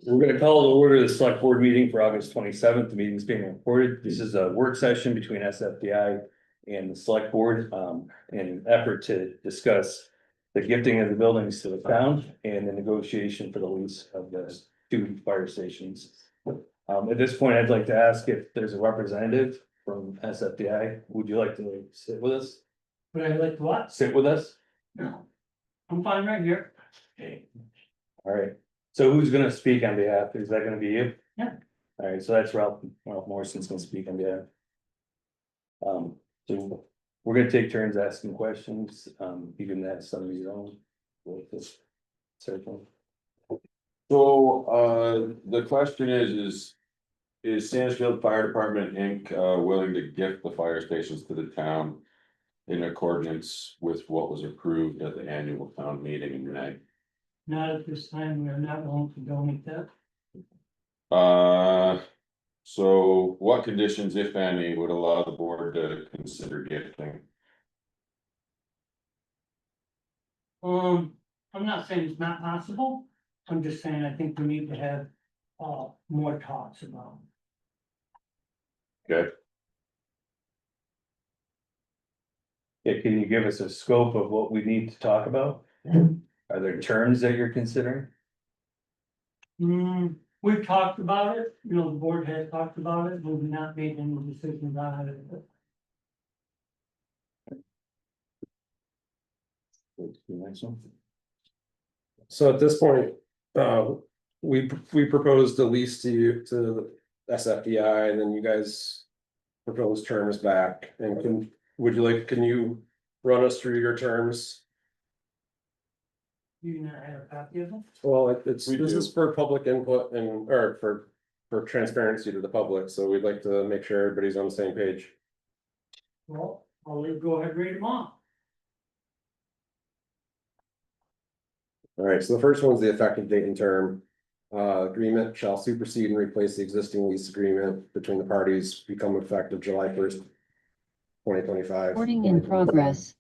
We're gonna call to order the select board meeting for August 27th. The meeting is being recorded. This is a work session between SFDI and the select board, in an effort to discuss the gifting of the buildings to the town and the negotiation for the lease of the two fire stations. At this point, I'd like to ask if there's a representative from SFDI. Would you like to sit with us? Would I like to what? Sit with us? No. I'm fine right here. Okay. All right, so who's gonna speak on behalf? Is that gonna be you? Yeah. All right, so that's Ralph Morrison's gonna speak on behalf. So we're gonna take turns asking questions, you can ask some of your own. With this circle. So, the question is Sandisfield Fire Department Inc. Willing to gift the fire stations to the town? In accordance with what was approved at the annual town meeting in May? Not at this time, we are not willing to donate that. So what conditions, if any, would allow the board to consider gifting? I'm not saying it's not possible, I'm just saying I think we need to have, more talks about it. Okay, Yeah, can you give us a scope of what we need to talk about? Are there terms that you're considering? We've talked about it, you know, the board has talked about it, but we've not made any decisions on it. So at this point, we proposed a lease to you, to SFDI, and then you guys proposed terms back, and can you run us through your terms? Do you not have a copy of it? Well, this We is do. for public input and, or for transparency to the public, so we'd like to make sure everybody's on the same page. Well, go ahead, read them off. All right, so the first one's the effective date and term. Agreement shall supersede and replace the existing lease agreement between the parties, become effective July 1st. 2025. Recording in progress.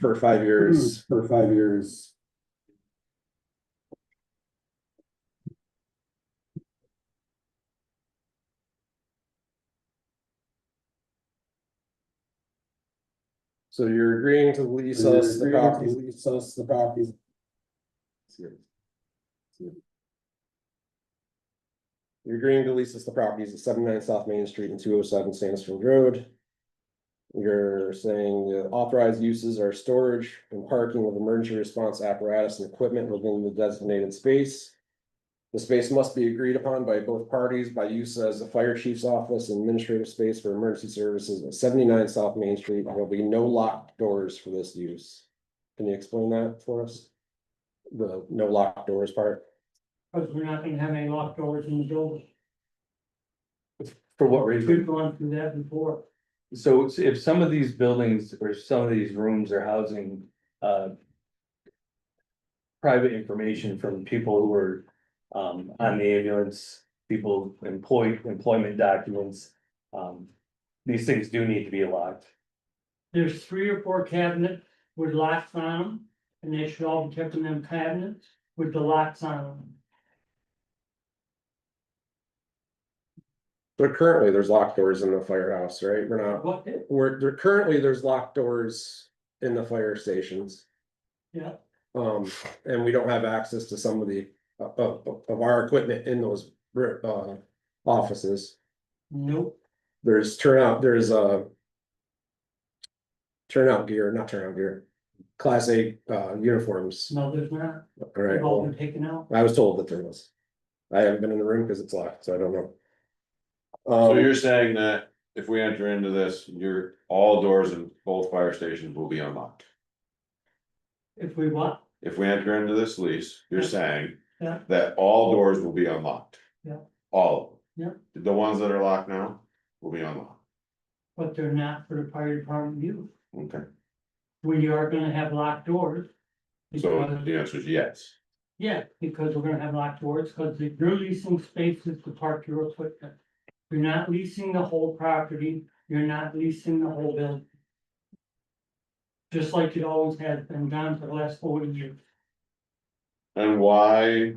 For 5 years. So you're agreeing to lease us the properties. You're agreeing to lease us the properties at 79 South Main Street and 207 Sandisfield Road. You're saying the authorized uses are storage and parking of emergency response apparatus and equipment within the designated space. The space must be agreed upon by both parties by use as the fire chief's office and administrative space for emergency services at 79 South Main Street. There will be no locked doors for this use. Can you explain that for us? The no locked doors part? Because we're not gonna have any locked doors in the building. For what reason? We've gone through that before. So if some of these buildings or some of these rooms are housing, private information from people who are, on the ambulance, people employment documents, these things do need to be locked. There's 3 or 4 cabinets with locks on them, and they should all be kept in them cabinets with the locks on them. But currently there's locked doors in the firehouse, right? Currently there's locked doors in the fire stations. Yeah, And we don't have access to some of the, of our equipment in those, offices. nope, There's turnout gear, not turnout gear, Class A, uniforms. no, there's not, All right, they've all well, been taken out. I was told that there was. I haven't been in the room because it's locked, so I don't know. so you're saying that if we enter into this, all doors in both fire stations will be unlocked? If we what? If we enter into this lease, you're saying Yeah. that all doors will be unlocked? Yeah. All of them? Yeah. The ones that are locked now will be unlocked, But they're not for the fire department use. okay, We are gonna have locked doors. so because- the answer is yes. Yeah, because we're gonna have locked doors, because you're leasing spaces to park your equipment. You're not leasing the whole property, you're not leasing the whole building. just like it always has been done for the last 40 years. And why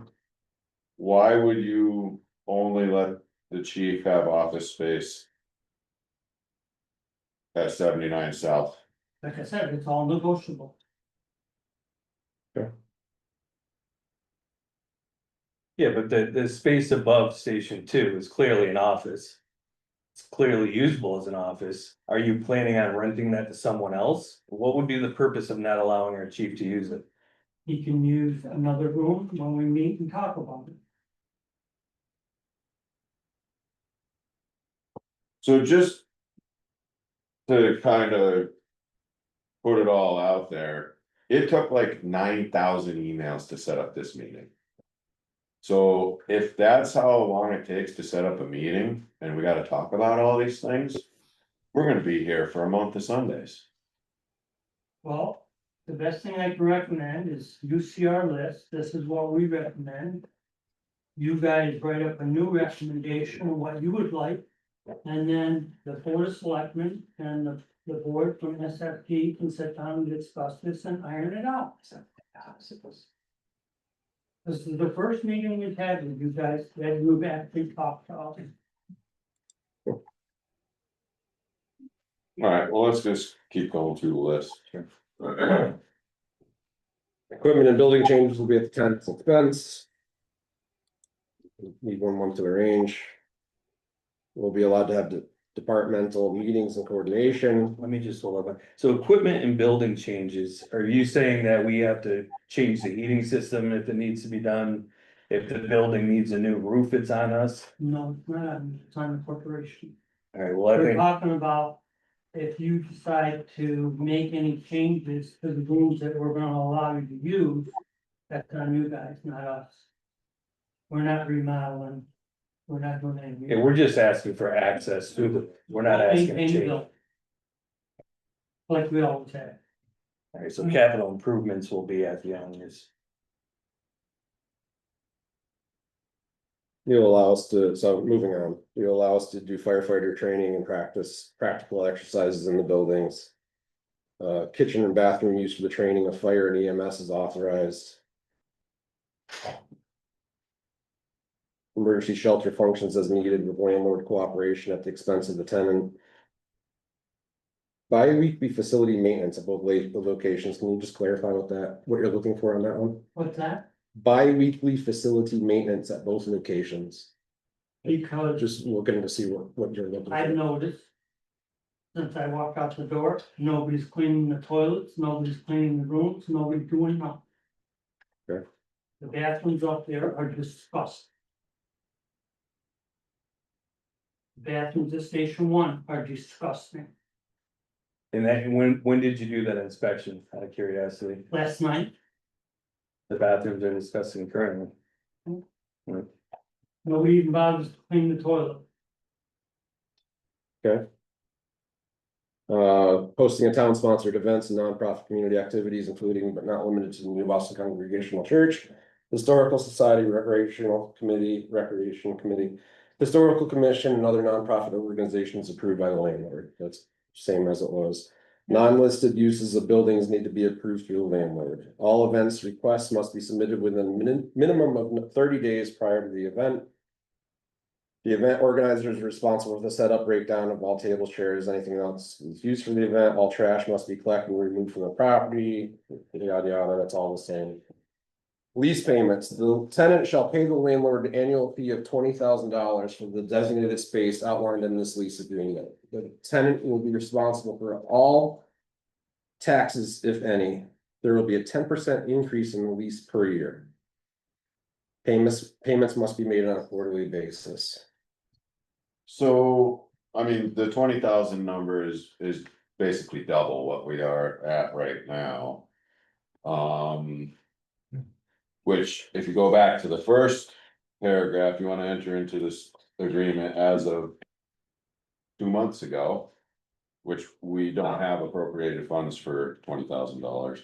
would you only let the chief have office space? At 79 South, Like I said, it's all negotiable. Yeah, but the space above Station 2 is clearly an office. It's clearly usable as an office. Are you planning on renting that to someone else? What would be the purpose of not allowing our chief to use it? He can use another room when we meet and talk about it. so just. To kind of. Put it all out there, it took like 9,000 emails to set up this meeting. So if that's how long it takes to set up a meeting and we gotta talk about all these things. We're gonna be here for a month of Sundays. Well, the best thing I can recommend is you see our list, this is what we recommend. You guys write up a new recommendation of what you would like. And then the board of selectmen and the board from SFP can sit down and discuss this and iron it out. This is the first meeting we've had with you guys, that you've actually talked about. Alright, well, let's just keep going through the list. Equipment and building changes will be at the tenant's expense. Need 1 month to arrange. We'll be allowed to have departmental meetings and coordination. Let me just hold on. So equipment and building changes, are you saying that we have to change the heating system if it needs to be done? If the building needs a new roof, it's on us? No, it's not, it's on the corporation. Alright, well, I We're think, talking about if you decide to make any changes to the rooms that we're gonna allow you to use, that's on you guys, not us. We're not remodeling, we're not doing anything. yeah, we're just asking for access to the, we're not asking to Maintain the change. building. Like we always have. Alright, so capital improvements will be at the owners. You'll allow us to, so moving on, you'll allow us to do firefighter training and practical exercises in the buildings. Kitchen and bathroom use for the training of fire and EMS is authorized. Emergency shelter functions as needed with landlord cooperation at the expense of the tenant. Bi-weekly facility maintenance at both locations, can you just clarify what you're looking for on that one? What's that? Bi-weekly facility maintenance at both locations, Because just looking to see what you're looking I've for. noticed. Since I walked out the door, nobody's cleaning the toilets, nobody's cleaning the rooms, nobody's doing nothing. Okay. The bathrooms up there are disgusting. The bathrooms at Station 1 are disgusting. And then, when did you do that inspection, out of curiosity? Last night, The bathrooms are discussing currently. nobody even bothers to clean the toilet. Hosting a town-sponsored events and nonprofit community activities, including but not limited to the New Boston Congregational Church, Historical Society, Recreation Committee, Historical Commission, and other nonprofit organizations approved by the landlord. That's same as it was. Non-listed uses of buildings need to be approved through the landlord. All events requests must be submitted within a minimum of 30 days prior to the event. The event organizer is responsible for the setup, breakdown of all tables, chairs, anything else is used for the event. All trash must be collected and removed from the property. Yada, yada, that's all the same. Lease payments, the tenant shall pay the landlord an annual fee of $20,000 for the designated space outlined in this lease agreement. The tenant will be responsible for all taxes, if any. There will be a 10% increase in the lease per year. Payments must be made on a quarterly basis. So, I mean, the 20,000 number is basically double what we are at right now. Which, if you go back to the first paragraph, you wanna enter into this agreement as of 2 months ago. Which we don't have appropriated funds for $20,000.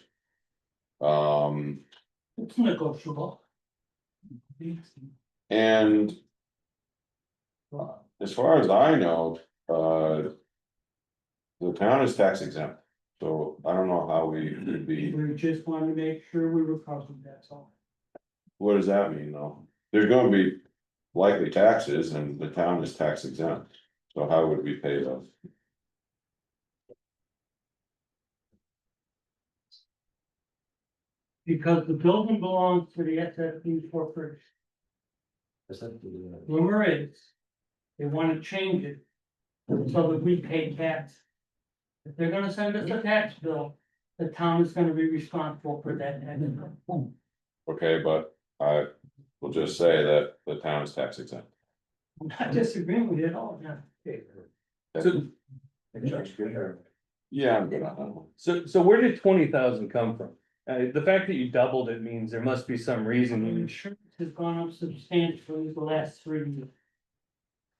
It's negotiable. And. As far as I know, the town is tax exempt, So I don't know how we would be, We just wanted to make sure we were covered, that's all. what does that mean though? There's gonna be likely taxes and the town is tax exempt, so how would we pay those? Because the building belongs to the SFD corporation. Rumor is, they wanna change it so that we pay tax. If they're gonna send us a tax bill, the town is gonna be responsible for that tax bill. Okay, but I will just say that the town is tax exempt. I'm not disagreeing with you at all, John. So, Yeah, I'm good on that one. so where did 20,000 come from? The fact that you doubled it means there must be some reason The you, insurance has gone up substantially the last 3 years.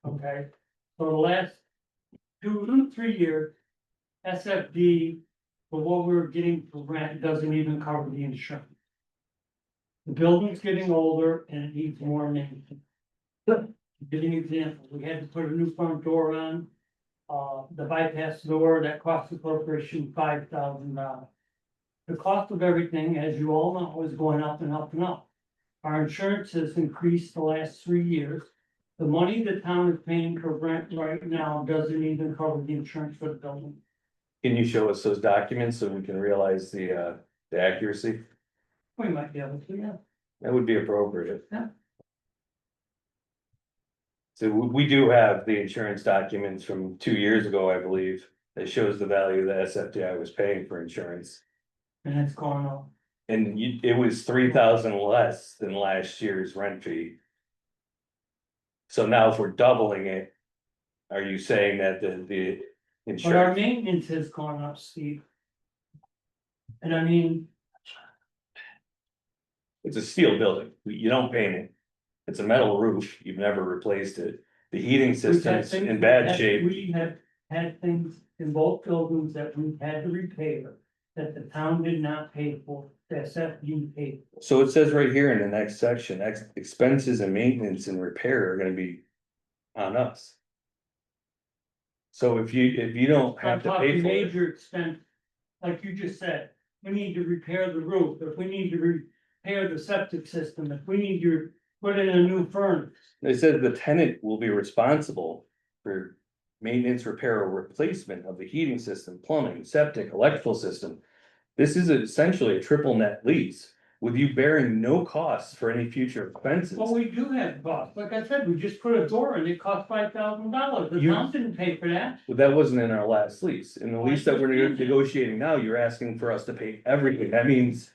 Okay, so the last 2 to 3 years, SFD, for what we're getting for rent, doesn't even cover the insurance. The building's getting older and it needs more maintenance. Give you an example, we had to put a new front door on. The bypass door, that cost the corporation $5,000. The cost of everything, as you all know, is going up and up and up. Our insurance has increased the last 3 years. The money the town is paying for rent right now doesn't even cover the insurance for the building. can you show us those documents so we can realize the accuracy? We might be able to, yeah. That would be appropriate. Yeah. So we do have the insurance documents from 2 years ago, I believe, that shows the value that SFDI was paying for insurance. And it's gone up. And it was 3,000 less than last year's rent fee. So now if we're doubling it, are you saying that the But our insurance? maintenance has gone up, Steve. And I mean, It's a steel building, you don't paint it. It's a metal roof, you've never replaced it. The heating we've had system's things in bad that shape. we have had things in both buildings that we've had to repair. That the town did not pay for, the SFD paid for. So it says right here in the next section, expenses and maintenance and repair are gonna be on us. So if you don't I'm have to pay talking for it, major expense, like you just said, we need to repair the roof, if we need to repair the septic system, if we need to put in a new furnace. it says the tenant will be responsible for maintenance, repair, or replacement of the heating system, plumbing, septic, electrical system. This is essentially a triple net lease, with you bearing no costs for any future expenses. Well, we do have costs, like I said, we just put a door in, it cost $5,000, the You- town didn't pay for that. But that wasn't in our last lease. In the Well, I lease that we're understand that. negotiating now, you're asking for us to pay everything. That means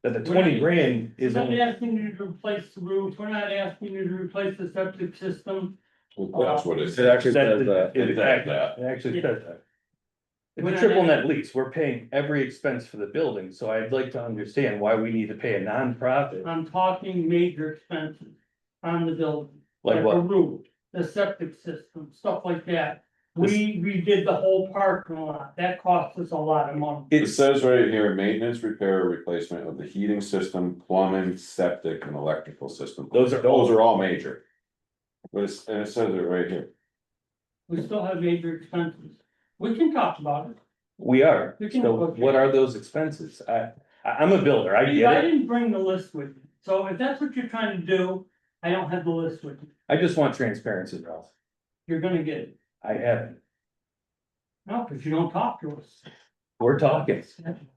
that the We're not- 20 grand We're is not only. asking you to replace the roof, we're not asking you to replace the septic system. That's what it It says. actually says that. It It says that. actually says that. It's We're a not triple net asking- lease. We're paying every expense for the building, so I'd like to understand why we need to pay a nonprofit. I'm talking major expenses on the building. Like The what? roof, the septic system, stuff like that. We redid the whole parking lot, that cost us a lot of money. It It's, says right here, maintenance, repair, or replacement of the heating system, plumbing, septic, and electrical system. Those are all major. But and it says it right here. We still have major expenses. We can talk about it. we are. We can So look at what it. are those expenses? I'm a builder. I Steve, get I it. didn't bring the list with me, so if that's what you're trying to do, I don't have the list with me. I just want transparency, Ralph. You're gonna get it. I haven't. No, because you don't talk to us. We're talking.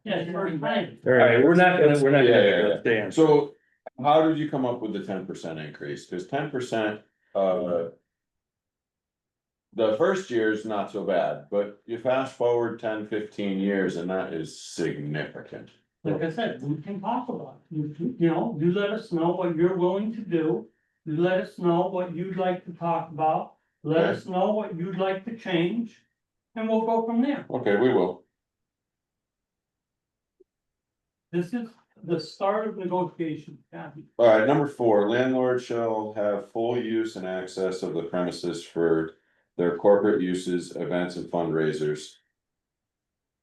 Yeah, you're right. All right, we're not gonna Yeah. stand. So how did you come up with the 10% increase? Cause 10%, the first year is not so bad, but you fast forward 10, 15 years and that is significant. Like I said, we can talk about it. You know, you let us know what you're willing to do. You let us know what you'd like to talk about. Let us know what you'd like to change. And we'll go from there. Okay, we will. This is the start of negotiations, Kathy. Alright, number 4, landlord shall have full use and access of the premises for their corporate uses, events and fundraisers.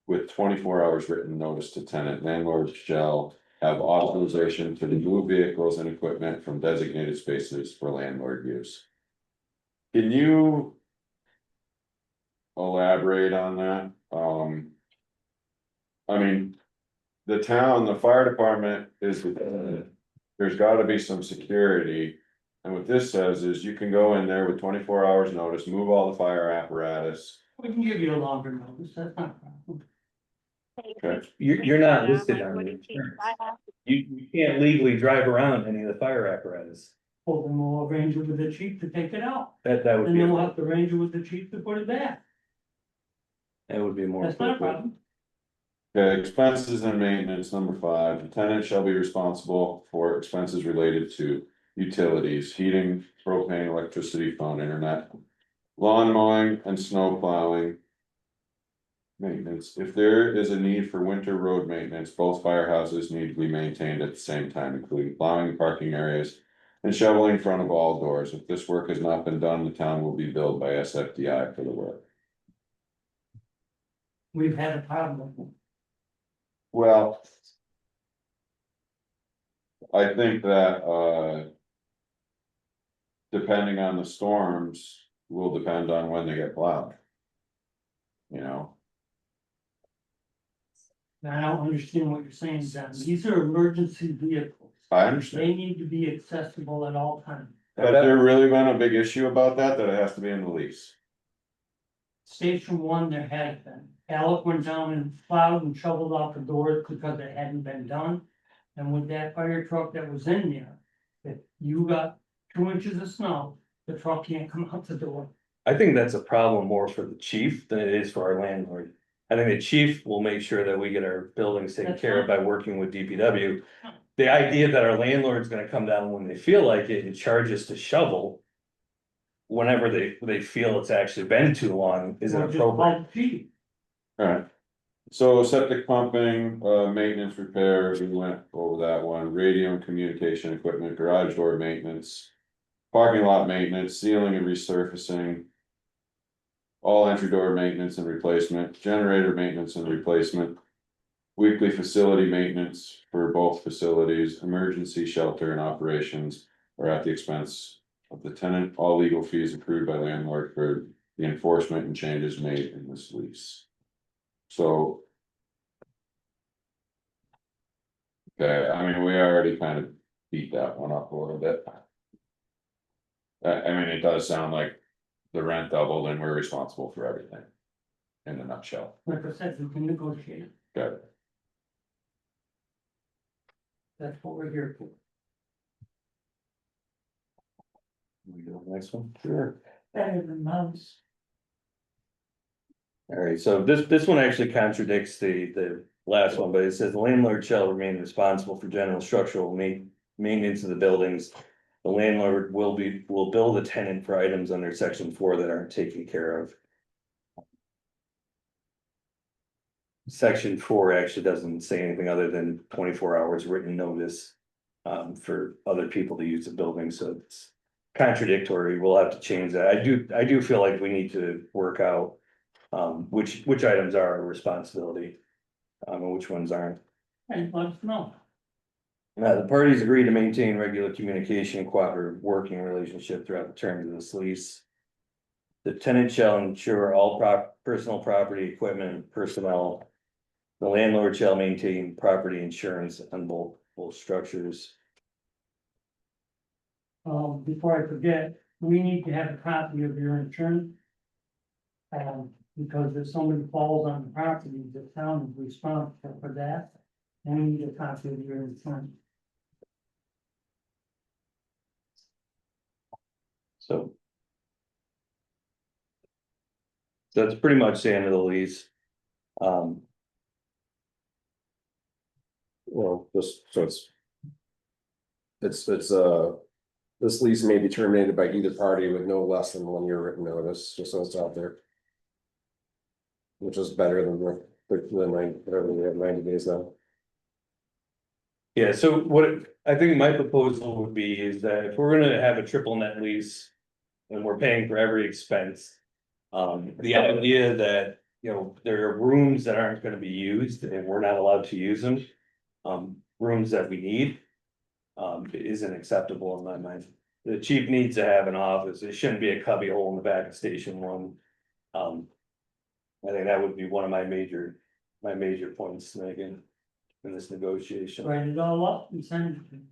With 24 hours written notice to tenant, landlord shall have authorization to remove vehicles and equipment from designated spaces for landlord use. Can you elaborate on that? I mean. The town, the fire department is, there's gotta be some security. And what this says is you can go in there with 24 hours notice, move all the fire apparatus. We can give you a longer notice, that's not a problem. Okay. You're not listed on the insurance. You can't legally drive around any of the fire apparatus. Well, then we'll arrange it with the chief to take it out, That would and be, then we'll have to arrange it with the chief to put it back, that would be more that's not a appropriate. problem. Okay, expenses and maintenance, number 5, the tenant shall be responsible for expenses related to utilities, heating, propane, electricity, phone, internet. Lawn mowing and snow plowing. Maintenance, if there is a need for winter road maintenance, both firehouses need to be maintained at the same time, including plowing parking areas. And shoveling in front of all doors, if this work has not been done, the town will be billed by SFDI for the work. We've had a problem. Well. I think that, depending on the storms, will depend on when they get plowed. You know, And I don't understand what you're saying, John, these are emergency vehicles, I understand, they need to be accessible at all times. has there really been a big issue about that, that it has to be in the lease? Station 1, there had been, Alec went down and plowed and shoveled out the doors because it hadn't been done. And with that fire truck that was in there, if you got 2 inches of snow, the truck can't come out the door. I think that's a problem more for the chief than it is for our landlord. I think the chief will make sure that we get our buildings taken That's care of by working with DPW. The idea that our landlord's gonna come down when they feel like it and charge us to shovel. Whenever they feel it's actually been too long is Or just inappropriate. call the chief. Alright. So septic pumping, maintenance repairs, we went over that one, radio and communication equipment, garage door maintenance. Parking lot maintenance, sealing and resurfacing. All entry door maintenance and replacement, generator maintenance and replacement. Weekly facility maintenance for both facilities, emergency shelter and operations are at the expense of the tenant. All legal fees accrued by landlord for the enforcement and changes made in this lease. So. Okay, I mean, we already kind of beat that one up a little bit. I mean, it does sound like the rent doubled and we're responsible for everything. In a nutshell, Like I said, we can negotiate, got it. that's what we're here for. We go to the next one, sure. Better than mouse. Alright, so this one actually contradicts the last one, but it says the landlord shall remain responsible for general structural maintenance of the buildings. The landlord will bill the tenant for items under section 4 that aren't taken care of. Section 4 actually doesn't say anything other than 24 hours written notice. For other people to use the building, so it's contradictory, we'll have to change that, I do feel like we need to work out. Which items are our responsibility. And which ones aren't. And let us know. The parties agree to maintain regular communication and cooperative working relationship throughout the terms of this lease. The tenant shall ensure all personal property, equipment, and personnel. The landlord shall maintain property insurance on both structures. Before I forget, we need to have a copy of your insurance. Because if somebody falls on the property, the town is responsible for that, and we need a copy of your insurance. So. That's pretty much the end of the lease. Well, just so this lease may be terminated by either party with no less than 1 year written notice, just so it's out there. Which is better than whatever we have 90 days now. Yeah, so I think my proposal would be is that if we're gonna have a triple net lease. And we're paying for every expense. The idea that, there are rooms that aren't gonna be used and we're not allowed to use them. Rooms that we need. Isn't acceptable in my mind. The chief needs to have an office, it shouldn't be a cubby hole in the back of station 1. I think that would be one of my major my major points to make in this negotiation. Write it all up and send it to me.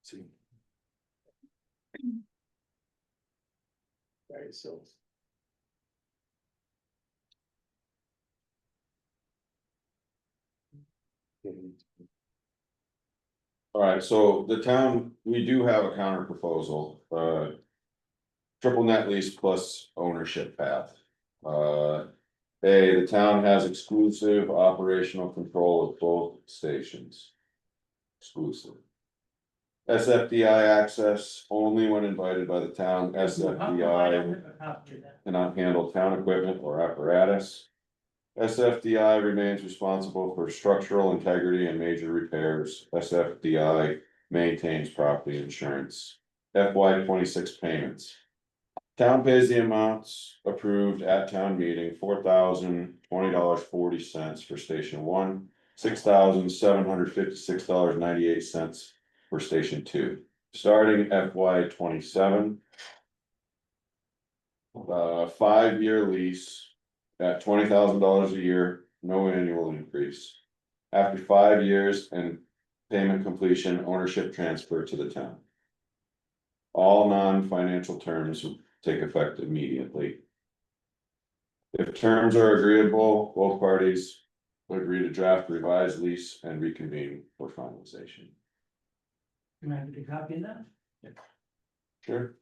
See. Alright, so. Alright, so the town, we do have a counter proposal, triple net lease plus ownership path. The town has exclusive operational control of both stations. Exclusive. SFDI access only when invited by the town. I SFDI don't have a copy of that. cannot handle town equipment or apparatus. SFDI remains responsible for structural integrity and major repairs. SFDI maintains property insurance. FY 26 payments. Town pays the amounts approved at town meeting, $4,020.40 for station one, $6,756.98 for station two. Starting FY 27. 5-year lease at $20,000 a year, no annual increase. After 5 years and payment completion, ownership transfer to the town. All non-financial terms take effect immediately. If terms are agreeable, both parties agree to draft revised lease and reconvene for finalization. Can I get a copy of that? Sure.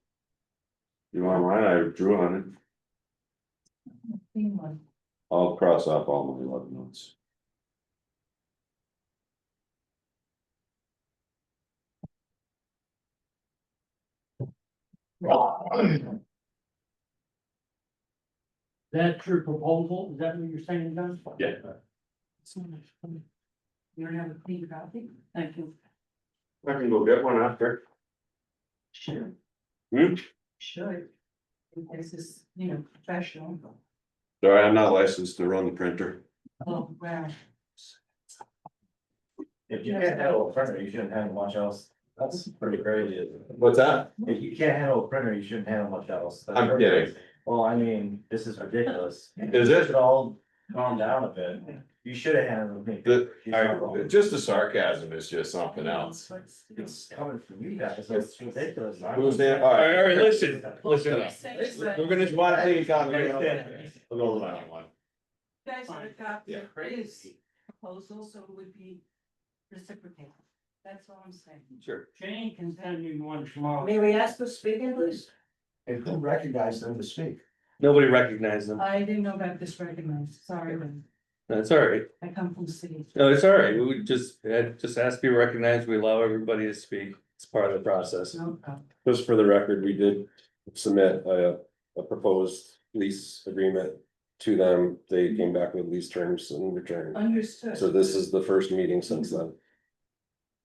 You want mine? I drew on it. Seen one. I'll cross off all my 11 notes. That's your proposal, is that what you're saying, John? Yeah. You don't have a clean copy? Thank you. I can go get one after. Sure. Hmm? Should. This is, you know, professional. Sorry, I'm not licensed to run the printer. Oh, wow. If you can't handle a printer, you shouldn't handle much else. That's pretty crazy. What's that? If you can't handle a printer, you shouldn't handle much else. That's I'm pretty kidding. crazy. Well, I mean, this is ridiculous. Is You it? should all calm down a bit. You should have handled me. The- She's not wrong. Just the sarcasm is just something else. It's coming from you guys, it's ridiculous. Who's there? All right. Alright, listen. We're gonna want to take on. We'll go with that one. You guys have a copy Yeah. of his proposal, so it would be reciprocated. That's all I'm saying. Sure. Jane can send me one tomorrow. May we ask who's speaking, please? And who recognized them to speak? Nobody recognized them. I didn't know about this recognized, sorry, Lynn. That's alright. I come from the city. No, it's alright. We would just ask to be recognized. We allow everybody to speak. It's part of the process. No problem. Just for the record, we did submit a proposed lease agreement to them. They came back with lease terms in return. Understood, So this is the first meeting since then.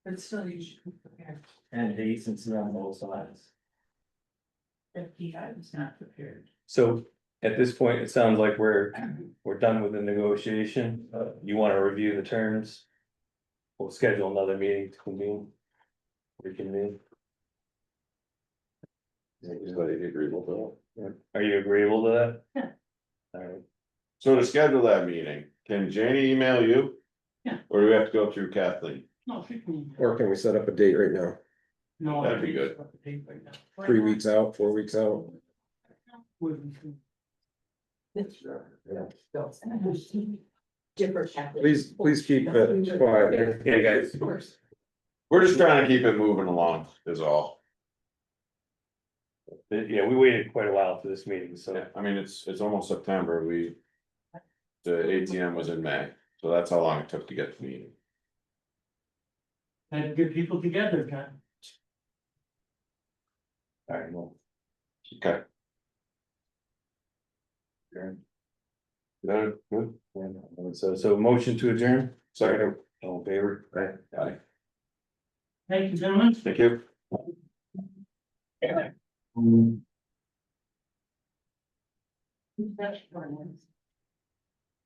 but still you should be prepared. And dates and see on both sides. FDI was not prepared. So at this point, it sounds like we're done with the negotiation. You wanna review the terms? We'll schedule another meeting to convene. Reconvene. Everybody agreeable to that? Are you agreeable to that? Yeah. Alright, So to schedule that meeting, can Janie email you? Yeah. Or do we have to go through Kathleen? No, she can. Or can we set up a date right now? No, That'd be good. 3 weeks out, 4 weeks out? Different. Please keep it quiet. yeah, guys, Of course. We're just trying to keep it moving along is all. yeah, we waited quite a while for this meeting, so. Yeah, I mean, it's almost September, the ATM was in May, so that's how long it took to get the meeting. Had to get people together, John. Alright, well. Okay. Adjourn. No, good. So motion to adjourn, Second, all in favor? aye, Thank you, gentlemen. thank you. That's fine.